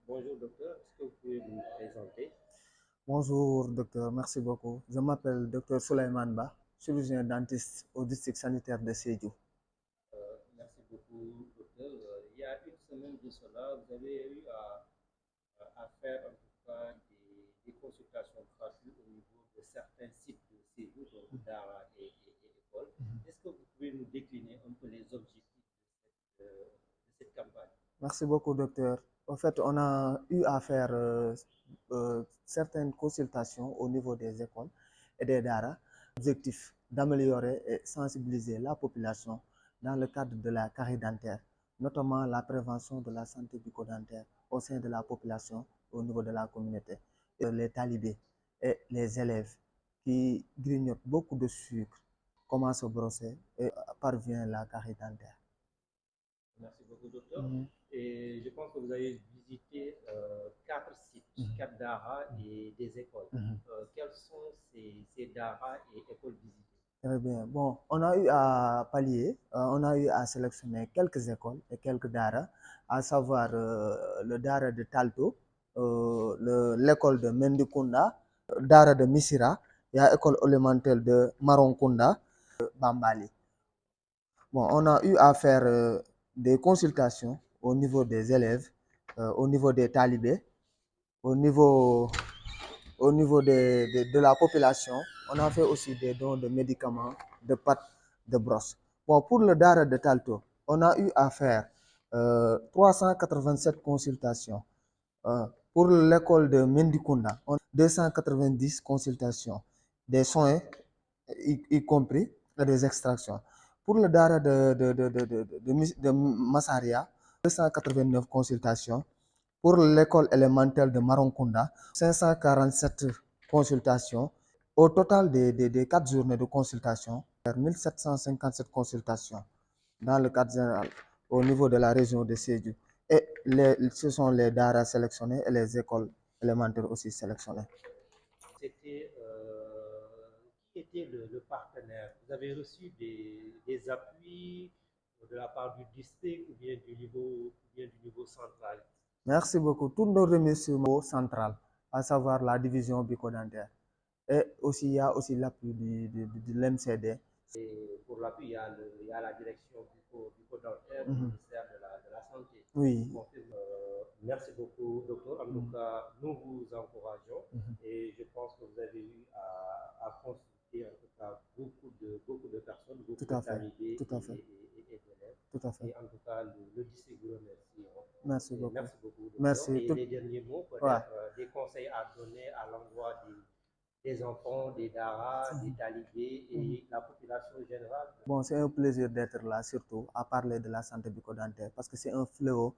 Bonjour docteur, est-ce que vous pouvez vous présenter? Bonjour docteur, merci beaucoup. Je m'appelle docteur Souleymane Ba, chirurgien dentiste au district sanitaire de Sédhiou. Merci beaucoup docteur. Il y a une semaine de cela, vous avez eu à faire en tout cas des consultations gratuites au niveau de certains sites de séjour, donc Dara et école. Est-ce que vous pouvez nous décliner un peu les objectifs de cette campagne? Merci beaucoup docteur. En fait, on a eu à faire certaines consultations au niveau des écoles et des DARA. L'objectif d'améliorer et sensibiliser la population dans le cadre de la carie dentaire, notamment la prévention de la santé bucco-dentaire au sein de la population au niveau de la communauté. Et les talibés et les élèves qui grignotent beaucoup de sucre commencent à se brosser et parvient la carie dentaire. Merci beaucoup docteur. Mhm. Et je pense que vous avez visité quatre sites, Mhm. quatre Dara et des écoles. Mhm. Quels sont ces Dara et écoles visitées? Très bien. Bon, on a eu à pallier, on a eu à sélectionner quelques écoles et quelques daras, à savoir le dara de Talto, l'école de Mendikunda, dara de Misira, il y a l'école élémentaire de Maronkunda, Bambali. Bon, on a eu à faire des consultations au niveau des élèves, au niveau des talibés, au niveau de la population. On a fait aussi des dons de médicaments, de pâtes, de brosses. Bon, pour le Dara de Talto, on a eu à faire 387 consultations. Pour l'école de Mendikunda, on a 290 consultations, des soins y compris et des extractions. Pour le Dara de Massaria, 289 consultations. Pour l'école élémentaire de Maronkunda, 547 consultations. Au total des 4 journées de consultation, 1757 consultations dans le cadre général au niveau de la région de Sédhiou. Et ce sont les DARA sélectionnés et les écoles élémentaires aussi sélectionnées. C'était qui était le partenaire? Vous avez reçu des appuis de la part du district ou bien du niveau central? Merci beaucoup. Tous nos remerciements central, à savoir la division bucco-dentaire. Et aussi, il y a aussi l'appui de l'MCD. Et pour l'appui, il y a la direction bucco-dentaire du Mhm. ministère de la Santé. Je Oui. confirme. Merci beaucoup, docteur. En tout Mhm. cas, nous vous encourageons Mhm. et je pense que vous avez eu à consulter en tout cas beaucoup de personnes, beaucoup Tout de à fait. talibés Tout à fait. et d'élèves. Tout à fait. Et en tout cas, le district vous remercie, hein. Merci Et beaucoup. merci beaucoup, docteur. Merci. Et les derniers mots, Ouais. peut-être des conseils à donner à l'endroit des enfants, des daras, des talibés Mhm. et la population générale. Bon, c'est un plaisir d'être là, surtout à parler de la santé bucco-dentaire, parce que c'est un fléau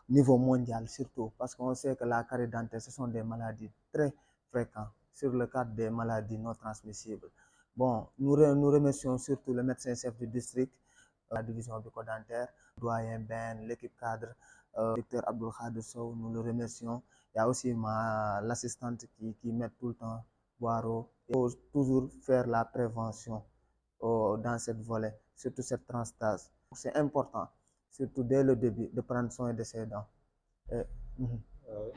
niveau mondial, surtout, parce qu'on sait que la carie dentaire, ce sont des maladies très fréquentes sur le cadre des maladies non transmissibles. Bon, nous remercions surtout le médecin-chef du district, la division bucco-dentaire, doyen Ben, l'équipe cadre, docteur Abdul Khadir Sow, nous le remercions. Il y a aussi l'assistante qui met tout le temps Boiro. Il faut toujours faire la prévention dans cette volet, surtout cette transtase. C'est important, surtout dès le début, de prendre soin de ses dents. Et,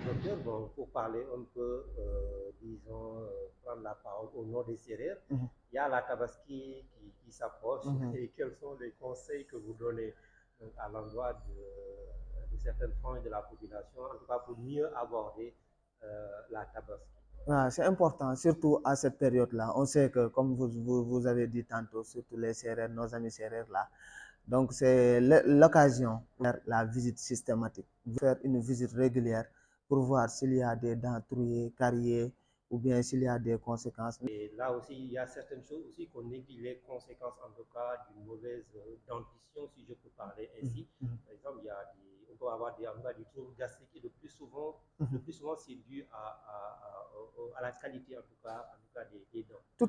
Docteur, bon, pour parler un peu, disons, prendre la parole au nom des Sérères, il y a la Tabaski qui s'approche et quels sont les conseils que vous donnez donc, à l'endroit de certaines franges de la population, en tout cas pour mieux aborder la Tabaski? ouais, c'est important, surtout à cette période-là. On sait que, comme vous avez dit tantôt, surtout les serrères, nos amis serrères là, donc c'est l'occasion de faire la visite systématique, de faire une visite régulière pour voir s'il y a des dents trouillées, cariées, ou bien s'il y a des conséquences. Et là aussi, il y a certaines choses aussi qu'on néglige les conséquences, en tout cas, d'une mauvaise dentition, si je peux parler ainsi. Par exemple, on peut avoir en tout cas, du trouble gastrique et le plus souvent c'est dû à la qualité, en tout cas des dents. Tout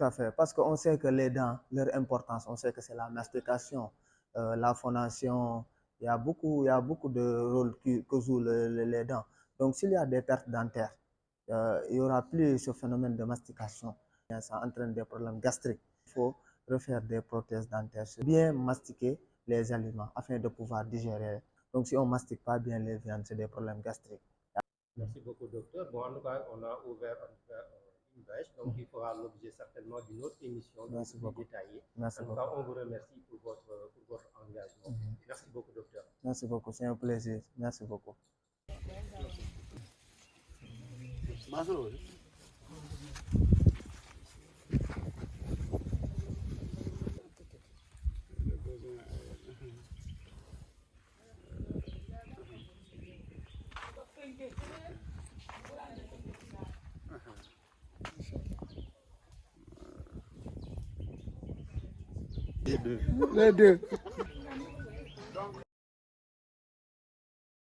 à fait, parce qu'on sait que les dents, leur importance, on sait que c'est la mastication, la phonation, il y a beaucoup de rôles que jouent les dents. Donc, s'il y a des pertes dentaires, il n'y aura plus ce phénomène de mastication. Ça entraîne des problèmes gastriques. Il faut refaire des prothèses dentaires, bien mastiquer les aliments afin de pouvoir digérer Donc si on mastique pas bien les viandes, c'est des problèmes gastriques. Merci beaucoup, docteur. Bon, en tout cas, on a ouvert une brèche, donc il fera l'objet certainement d'une autre émission Merci plus détaillée. Merci en tout cas, on vous remercie pour votre engagement. Merci beaucoup, docteur. Merci beaucoup, c'est un plaisir. Merci beaucoup. Les deux.